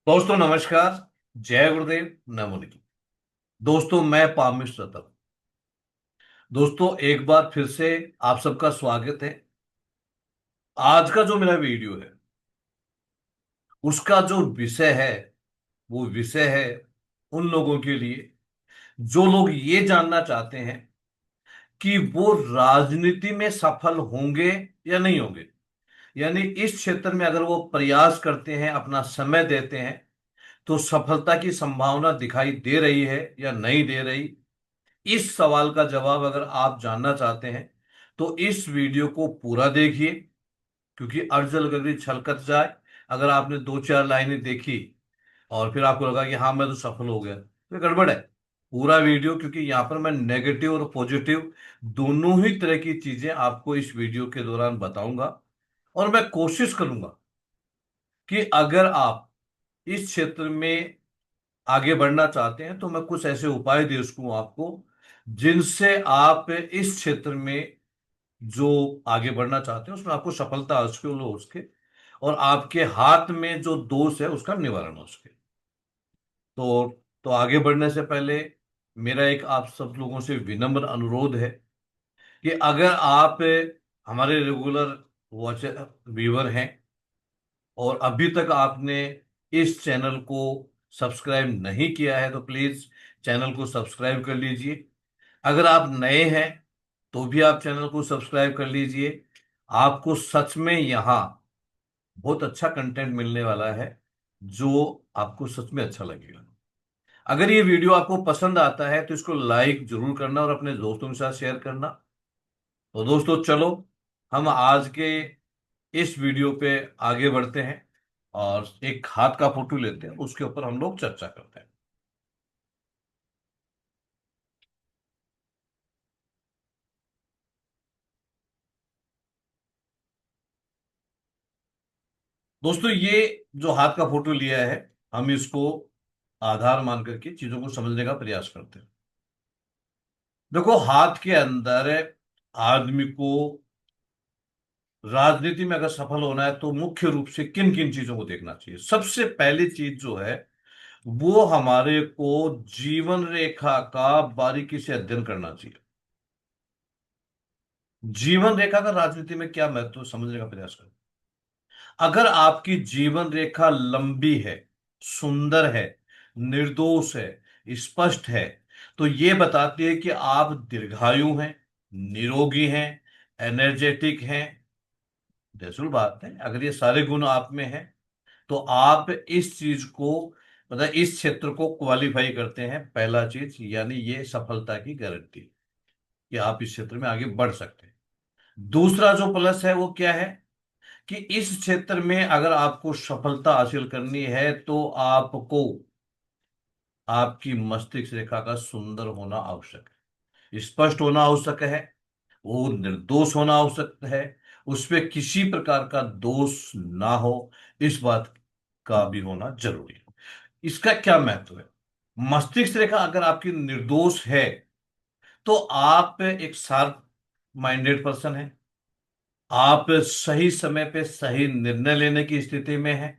दोस्तों नमस्कार। जय गुरुदेव। नमो निखिल। दोस्तों मैं पामिश रतन। दोस्तों एक बार फिर से आप सबका स्वागत है। आज का जो मेरा वीडियो है उसका जो विषय है वो विषय है उन लोगों के लिए जो लोग ये जानना चाहते हैं कि वो राजनीति में सफल होंगे या नहीं होंगे। यानी इस क्षेत्र में अगर वो प्रयास करते हैं, अपना समय देते हैं, तो सफलता की संभावना दिखाई दे रही है या नहीं दे रही। इस सवाल का जवाब अगर आप जानना चाहते हैं तो इस वीडियो को पूरा देखिए, क्योंकि अर्जल गगरी छलकत जाए। अगर आपने दो चार लाइनें देखी और फिर आपको लगा कि हाँ मैं तो सफल हो गया, तो ये गड़बड़ है। पूरा वीडियो, क्योंकि यहाँ पर मैं नेगेटिव और पॉजिटिव दोनों ही तरह की चीजें आपको इस वीडियो के दौरान बताऊंगा। और मैं कोशिश करूंगा कि अगर आप इस क्षेत्र में आगे बढ़ना चाहते हैं तो मैं कुछ ऐसे उपाय दे सकूं आपको जिनसे आप इस क्षेत्र में जो आगे बढ़ना चाहते हैं उसमें आपको सफलता हासिल हो सके और आपके हाथ में जो दोष है उसका निवारण हो सके। तो आगे बढ़ने से पहले मेरा एक आप सब लोगों से विनम्र अनुरोध है कि अगर आप हमारे रेगुलर वॉच व्यूअर हैं और अभी तक आपने इस चैनल को सब्सक्राइब नहीं किया है तो प्लीज चैनल को सब्सक्राइब कर लीजिए। अगर आप नए हैं तो भी आप चैनल को सब्सक्राइब कर लीजिए। आपको सच में यहाँ बहुत अच्छा कंटेंट मिलने वाला है जो आपको सच में अच्छा लगेगा। अगर ये वीडियो आपको पसंद आता है तो इसको लाइक जरूर करना और अपने दोस्तों के साथ शेयर करना। तो दोस्तों चलो हम आज के इस वीडियो पे आगे बढ़ते हैं और एक हाथ का फोटो लेते हैं, उसके ऊपर हम लोग चर्चा करते हैं। दोस्तों ये जो हाथ का फोटो लिया है, हम इसको आधार मान करके चीजों को समझने का प्रयास करते हैं। देखो हाथ के अंदर आदमी को राजनीति में अगर सफल होना है तो मुख्य रूप से किन किन चीजों को देखना चाहिए। सबसे पहली चीज जो है वो हमारे को जीवन रेखा का बारीकी से अध्ययन करना चाहिए। जीवन रेखा का राजनीति में क्या महत्व समझने का प्रयास करें। अगर आपकी जीवन रेखा लंबी है, सुंदर है, निर्दोष है, स्पष्ट है, तो ये बताती है कि आप दीर्घायु हैं, निरोगी हैं, एनर्जेटिक हैं। दरअसल बात है, अगर ये सारे गुण आप में हैं तो आप इस चीज को मतलब इस क्षेत्र को क्वालिफाई करते हैं। पहला चीज यानी ये सफलता की गारंटी कि आप इस क्षेत्र में आगे बढ़ सकते हैं। दूसरा जो प्लस है वो क्या है कि इस क्षेत्र में अगर आपको सफलता हासिल करनी है तो आपको आपकी मस्तिष्क रेखा का सुंदर होना आवश्यक है, स्पष्ट होना आवश्यक है, वो निर्दोष होना आवश्यक है, उसपे किसी प्रकार का दोष ना हो, इस बात का भी होना जरूरी है। इसका क्या महत्व है। मस्तिष्क रेखा अगर आपकी निर्दोष है तो आप एक शार्प माइंडेड पर्सन है, आप सही समय पे सही निर्णय लेने की स्थिति में हैं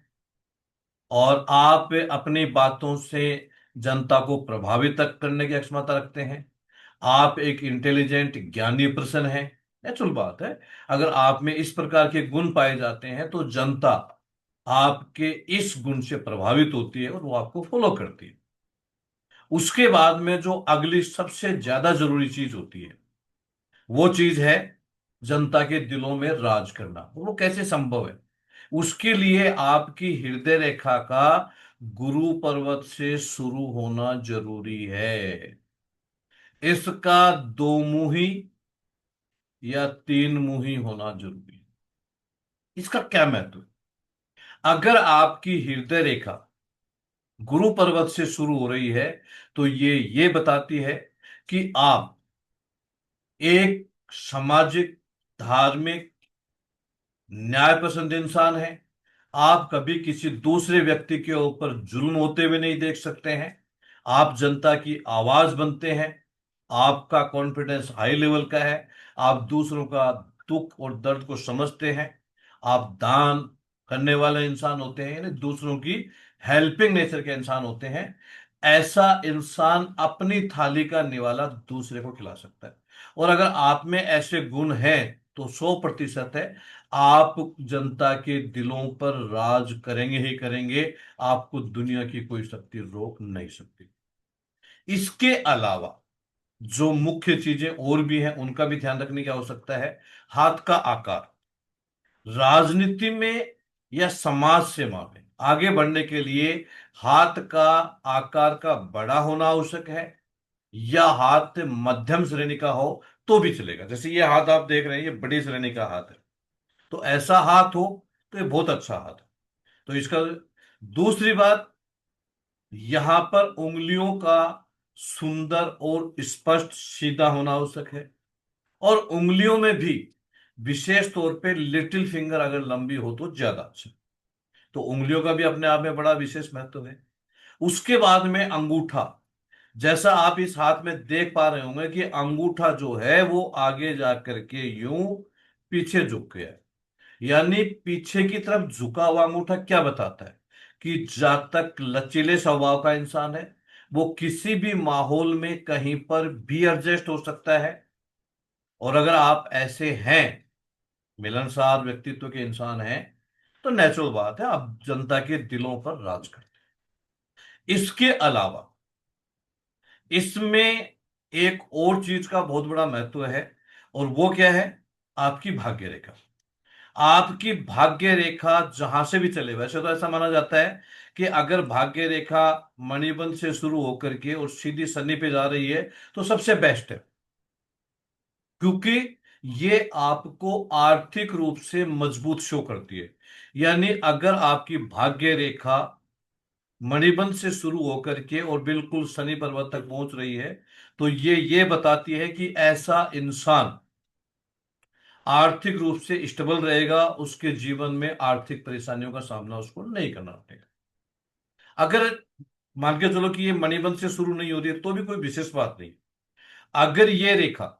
और आप अपनी बातों से जनता को प्रभावित तक करने की क्षमता रखते हैं। आप एक इंटेलिजेंट ज्ञानी पर्सन हैं। नेचुरल बात है, अगर आप में इस प्रकार के गुण पाए जाते हैं तो जनता आपके इस गुण से प्रभावित होती है और वो आपको फॉलो करती है। उसके बाद में जो अगली सबसे ज्यादा जरूरी चीज होती है वो चीज है जनता के दिलों में राज करना। वो कैसे संभव है। उसके लिए आपकी हृदय रेखा का गुरु पर्वत से शुरू होना जरूरी है। इसका दो मुही या तीन मुही होना जरूरी है। इसका क्या महत्व है। अगर आपकी हृदय रेखा गुरु पर्वत से शुरू हो रही है तो ये बताती है कि आप एक सामाजिक, धार्मिक, न्याय पसंद इंसान है। आप कभी किसी दूसरे व्यक्ति के ऊपर जुल्म होते हुए नहीं देख सकते हैं। आप जनता की आवाज बनते हैं। आपका कॉन्फिडेंस हाई लेवल का है। आप दूसरों का दुख और दर्द को समझते हैं। आप दान, करने वाले इंसान होते हैं, यानी दूसरों की हेल्पिंग नेचर के इंसान होते हैं, ऐसा इंसान अपनी थाली का निवाला दूसरे को खिला सकता है। और अगर आप में ऐसे गुण हैं तो 100% है, आप जनता के दिलों पर राज करेंगे ही करेंगे। आपको दुनिया की कोई शक्ति रोक नहीं सकती। इसके अलावा जो मुख्य चीजें और भी हैं उनका भी ध्यान रखने की आवश्यकता है। हाथ का आकार, राजनीति में या समाज सेवा में आगे बढ़ने के लिए हाथ का आकार का बड़ा होना आवश्यक है, या हाथ मध्यम श्रेणी का हो तो भी चलेगा। जैसे ये हाथ आप देख रहे हैं, ये बड़ी श्रेणी का हाथ है, तो ऐसा हाथ हो तो ये बहुत अच्छा हाथ है। तो इसका दूसरी बात, यहां पर उंगलियों का सुंदर और स्पष्ट सीधा होना आवश्यक है। और उंगलियों में भी विशेष तौर पे लिटिल फिंगर अगर लंबी हो तो ज्यादा अच्छा। तो उंगलियों का भी अपने आप में बड़ा विशेष महत्व है। उसके बाद में अंगूठा, जैसा आप इस हाथ में देख पा रहे होंगे कि अंगूठा जो है वो आगे जा करके यूं पीछे झुक गया है। यानी पीछे की तरफ झुका हुआ अंगूठा क्या बताता है कि जब तक लचीले स्वभाव का इंसान है, वो किसी भी माहौल में कहीं पर भी एडजस्ट हो सकता है। और अगर आप ऐसे हैं, मिलनसार व्यक्तित्व के इंसान हैं, तो नेचुरल बात है आप जनता के दिलों पर राज करते हैं। इसके अलावा इसमें एक और चीज का बहुत बड़ा महत्व है, और वो क्या है? आपकी भाग्य रेखा। आपकी भाग्य रेखा जहां से भी चले, वैसे तो ऐसा माना जाता है कि अगर भाग्य रेखा मणिबंध से शुरू होकर के और सीधी शनि पे जा रही है तो सबसे बेस्ट है, क्योंकि ये आपको आर्थिक रूप से मजबूत शो करती है। यानी अगर आपकी भाग्य रेखा मणिबंध से शुरू होकर के और बिल्कुल शनि पर्वत तक पहुंच रही है, तो ये बताती है कि ऐसा इंसान आर्थिक रूप से स्टेबल रहेगा, उसके जीवन में आर्थिक परेशानियों का सामना उसको नहीं करना पड़ेगा। अगर मान के चलो कि ये मणिबंध से शुरू नहीं हो रही है तो भी कोई विशेष बात नहीं। अगर ये रेखा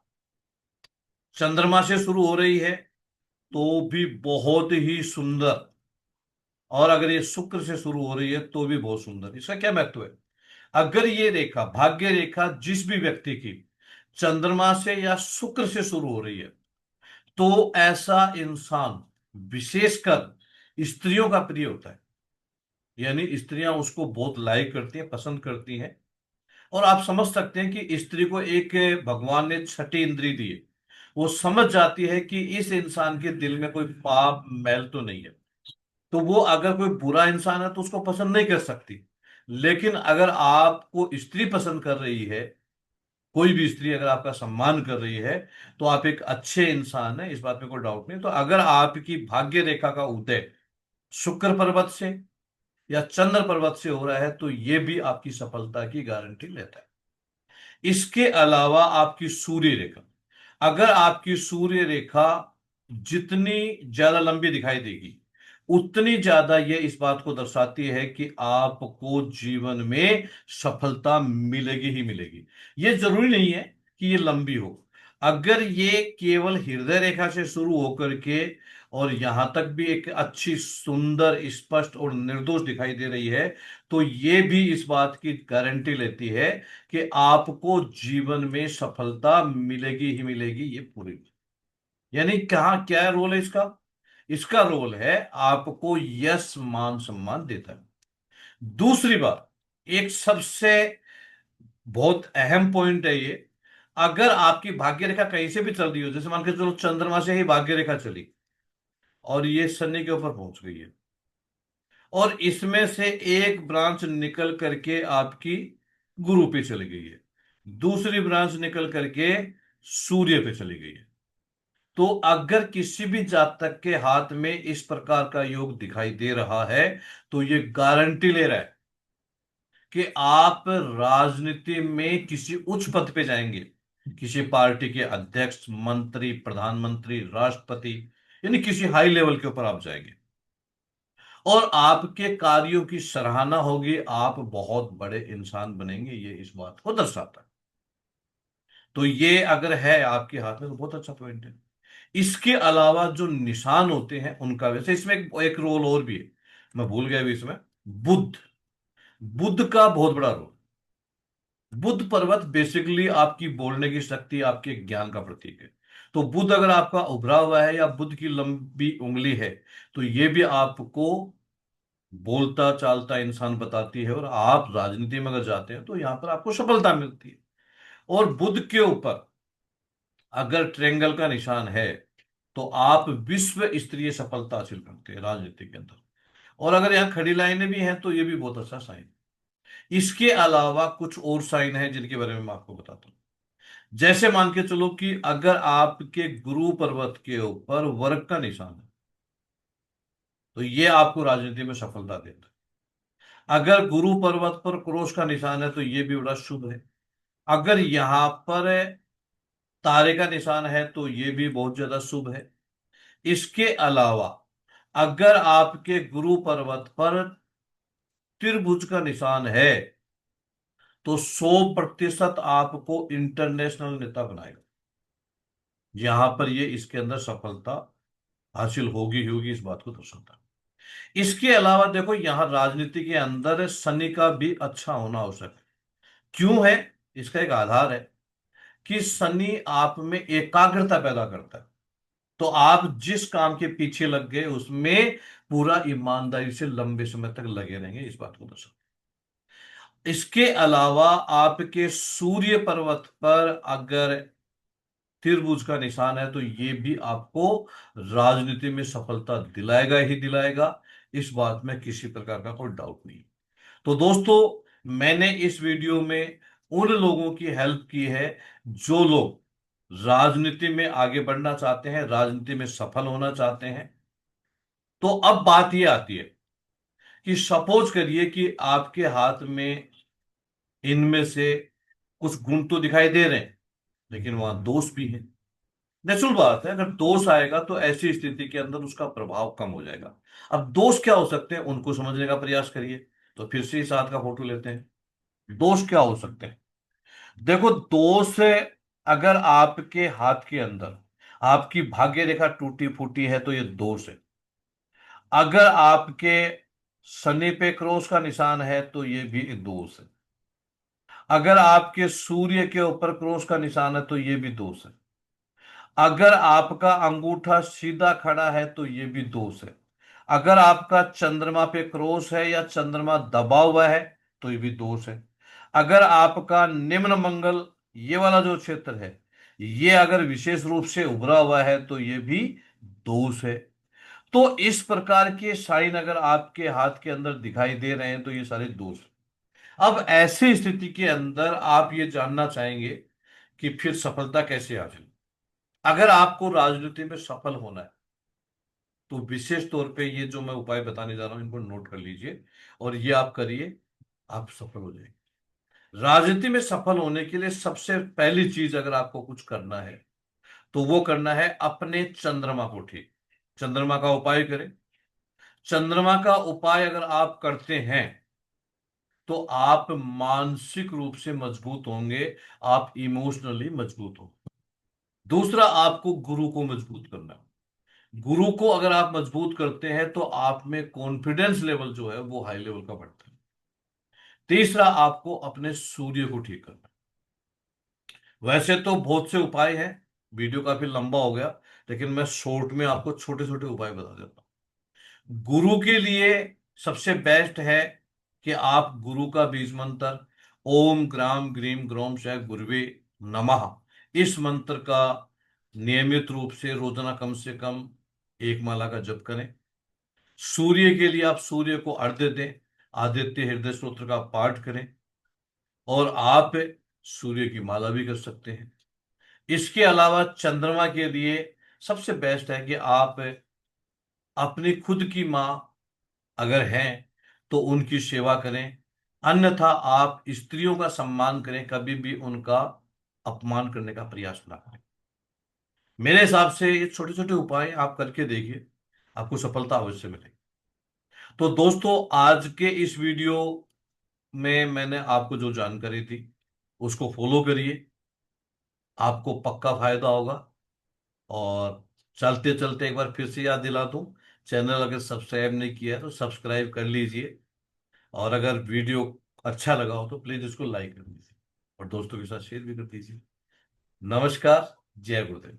चंद्रमा से शुरू हो रही है तो भी बहुत ही सुंदर, और अगर ये शुक्र से शुरू हो रही है तो भी बहुत सुंदर। इसका क्या महत्व है? अगर ये रेखा, भाग्य रेखा, जिस भी व्यक्ति की चंद्रमा से या शुक्र से शुरू हो रही है, तो ऐसा इंसान विशेषकर स्त्रियों का प्रिय होता है। यानी स्त्रियां उसको बहुत लाइक करती हैं, पसंद करती हैं। और आप समझ सकते हैं कि स्त्री को एक भगवान ने छठी इंद्री दी है। वो समझ जाती है कि इस इंसान के दिल में कोई पाप मैल तो नहीं है। तो वो अगर कोई बुरा इंसान है तो उसको पसंद नहीं कर सकती। लेकिन अगर आपको स्त्री पसंद कर रही है, कोई भी स्त्री अगर आपका सम्मान कर रही है, तो आप एक अच्छे इंसान है, इस बात में कोई डाउट नहीं। तो अगर आपकी भाग्य रेखा का उदय शुक्र पर्वत से या चंद्र पर्वत से हो रहा है तो ये भी आपकी सफलता की गारंटी लेता है। इसके अलावा आपकी सूर्य रेखा, अगर आपकी सूर्य रेखा जितनी ज्यादा लंबी दिखाई देगी, उतनी ज्यादा ये इस बात को दर्शाती है कि आपको जीवन में सफलता मिलेगी ही मिलेगी। ये जरूरी नहीं है कि ये लंबी हो। अगर ये केवल हृदय रेखा से शुरू होकर के और यहां तक भी एक अच्छी सुंदर स्पष्ट और निर्दोष दिखाई दे रही है, तो ये भी इस बात की गारंटी लेती है कि आपको जीवन में सफलता मिलेगी ही मिलेगी, ये पूरी। यानी कहा क्या रोल है इसका? इसका रोल है आपको यश मान सम्मान देता है। दूसरी बात, एक सबसे बहुत अहम पॉइंट है ये, अगर आपकी भाग्य रेखा कहीं से भी चल रही हो, जैसे मान के चलो चंद्रमा से ही भाग्य रेखा चली और ये शनि के ऊपर पहुंच गई है, और इसमें से एक ब्रांच निकल करके आपकी गुरु पे चली गई है, दूसरी ब्रांच निकल करके सूर्य पे चली गई है, तो अगर किसी भी जातक के हाथ में इस प्रकार का योग दिखाई दे रहा है, तो ये गारंटी ले रहा है कि आप राजनीति में किसी उच्च पद पे जाएंगे, किसी पार्टी के अध्यक्ष, मंत्री, प्रधानमंत्री, राष्ट्रपति, यानी किसी हाई लेवल के ऊपर आप जाएंगे और आपके कार्यों की सराहना होगी, आप बहुत बड़े इंसान बनेंगे, ये इस बात को दर्शाता है। तो ये अगर है आपके हाथ में तो बहुत अच्छा पॉइंट है। इसके अलावा जो निशान होते हैं उनका, वैसे इसमें एक रोल और भी है, मैं भूल गया अभी इसमें। बुध, बुध का बहुत बड़ा रोल। बुध पर्वत बेसिकली आपकी बोलने की शक्ति, आपके ज्ञान का प्रतीक है। तो बुध अगर आपका उभरा हुआ है या बुध की लंबी उंगली है, तो ये भी आपको बोलता चालता इंसान बताती है, और आप राजनीति में अगर जाते हैं तो यहां पर आपको सफलता मिलती है। और बुध के ऊपर अगर ट्रेंगल का निशान है, तो आप विश्व स्तरीय सफलता हासिल करते हैं राजनीति के अंदर। और अगर यहाँ खड़ी लाइनें भी हैं तो ये भी बहुत अच्छा साइन। इसके अलावा कुछ और साइन हैं जिनके बारे में मैं आपको बताता हूँ। जैसे मान के चलो कि अगर आपके गुरु पर्वत के ऊपर वर्ग का निशान है, तो ये आपको राजनीति में सफलता देता है। अगर गुरु पर्वत पर क्रोश का निशान है, तो ये भी बड़ा शुभ है। अगर यहां पर तारे का निशान है, तो ये भी बहुत ज्यादा शुभ है। इसके अलावा अगर आपके गुरु पर्वत पर त्रिभुज का निशान है, तो 100% आपको इंटरनेशनल नेता बनाएगा। यहां पर ये इसके अंदर सफलता हासिल होगी ही होगी, इस बात को दर्शाता है। इसके अलावा देखो, यहां राजनीति के अंदर शनि का भी अच्छा होना आवश्यक है। क्यों है? इसका एक आधार है कि शनि आप में एकाग्रता पैदा करता है। तो आप जिस काम के पीछे लग गए उसमें पूरा ईमानदारी से लंबे समय तक लगे रहेंगे, इस बात को दर्शाता है। इसके अलावा आपके सूर्य पर्वत पर अगर त्रिभुज का निशान है, तो ये भी आपको राजनीति में सफलता दिलाएगा ही दिलाएगा। इस बात में किसी प्रकार का कोई डाउट नहीं। तो दोस्तों, मैंने इस वीडियो में उन लोगों की हेल्प की है जो लोग राजनीति में आगे बढ़ना चाहते हैं, राजनीति में सफल होना चाहते हैं। तो अब बात यह आती है कि सपोज करिए कि आपके हाथ में इनमें से कुछ गुण तो दिखाई दे रहे हैं, लेकिन वहां दोष भी है। नेचुरल बात है, अगर दोष आएगा तो ऐसी स्थिति के अंदर उसका प्रभाव कम हो जाएगा। अब दोष क्या हो सकते हैं, उनको समझने का प्रयास करिए। तो फिर से इस हाथ का फोटो लेते हैं। दोष क्या हो सकते हैं? देखो, दोष है, अगर आपके हाथ के अंदर आपकी भाग्य रेखा टूटी फूटी है, तो ये दोष है। अगर आपके शनि पे क्रॉस का निशान है, तो ये भी एक दोष है। अगर आपके सूर्य के ऊपर क्रॉस का निशान है, तो ये भी दोष है। अगर आपका अंगूठा सीधा खड़ा है, तो ये भी दोष है। अगर आपका चंद्रमा पे क्रॉस है या चंद्रमा दबा हुआ है, तो ये भी दोष है। अगर आपका निम्न मंगल, ये वाला जो क्षेत्र है, ये अगर विशेष रूप से उभरा हुआ है, तो ये भी दोष है। तो इस प्रकार के साइन अगर आपके हाथ के अंदर दिखाई दे रहे हैं, तो ये सारे दोष हैं। अब ऐसी स्थिति के अंदर आप ये जानना चाहेंगे कि फिर सफलता कैसे हासिल। अगर आपको राजनीति में सफल होना है, तो विशेष तौर पे ये जो मैं उपाय बताने जा रहा हूं, इनको नोट कर लीजिए और ये आप करिए, आप सफल हो जाएंगे। राजनीति में सफल होने के लिए सबसे पहली चीज अगर आपको कुछ करना है, तो वो करना है अपने चंद्रमा को ठीक। चंद्रमा का उपाय करें। चंद्रमा का उपाय अगर आप करते हैं, तो आप मानसिक रूप से मजबूत होंगे, आप इमोशनली मजबूत होंगे। दूसरा, आपको गुरु को मजबूत करना है। गुरु को अगर आप मजबूत करते हैं, तो आप में कॉन्फिडेंस लेवल जो है वो हाई लेवल का बढ़ता है। तीसरा, आपको अपने सूर्य को ठीक करना है। वैसे तो बहुत से उपाय हैं, वीडियो काफी लंबा हो गया, लेकिन मैं शॉर्ट में आपको छोटे छोटे उपाय बता देता हूं। गुरु के लिए सबसे बेस्ट है कि आप गुरु का बीज मंत्र, ओम ग्राम ग्रीम ग्रोम श गुरुवे नमः, इस मंत्र का नियमित रूप से रोजाना कम से कम एक माला का जप करें। सूर्य के लिए आप सूर्य को अर्घ्य दें, आदित्य हृदय स्तोत्र का पाठ करें, और आप सूर्य की माला भी कर सकते हैं। इसके अलावा चंद्रमा के लिए सबसे बेस्ट है कि आप अपनी खुद की माँ अगर हैं, तो उनकी सेवा करें। अन्यथा आप स्त्रियों का सम्मान करें, कभी भी उनका अपमान करने का प्रयास ना करें। मेरे हिसाब से ये छोटे छोटे उपाय आप करके देखिए, आपको सफलता अवश्य मिलेगी। तो दोस्तों, आज के इस वीडियो में मैंने आपको जो जानकारी दी, उसको फॉलो करिए, आपको पक्का फायदा होगा। और चलते चलते एक बार फिर से याद दिला दूं, चैनल अगर सब्सक्राइब नहीं किया है तो सब्सक्राइब कर लीजिए। और अगर वीडियो अच्छा लगा हो तो प्लीज इसको लाइक कर दीजिए और दोस्तों के साथ शेयर भी कर दीजिए। नमस्कार। जय गुरुदेव।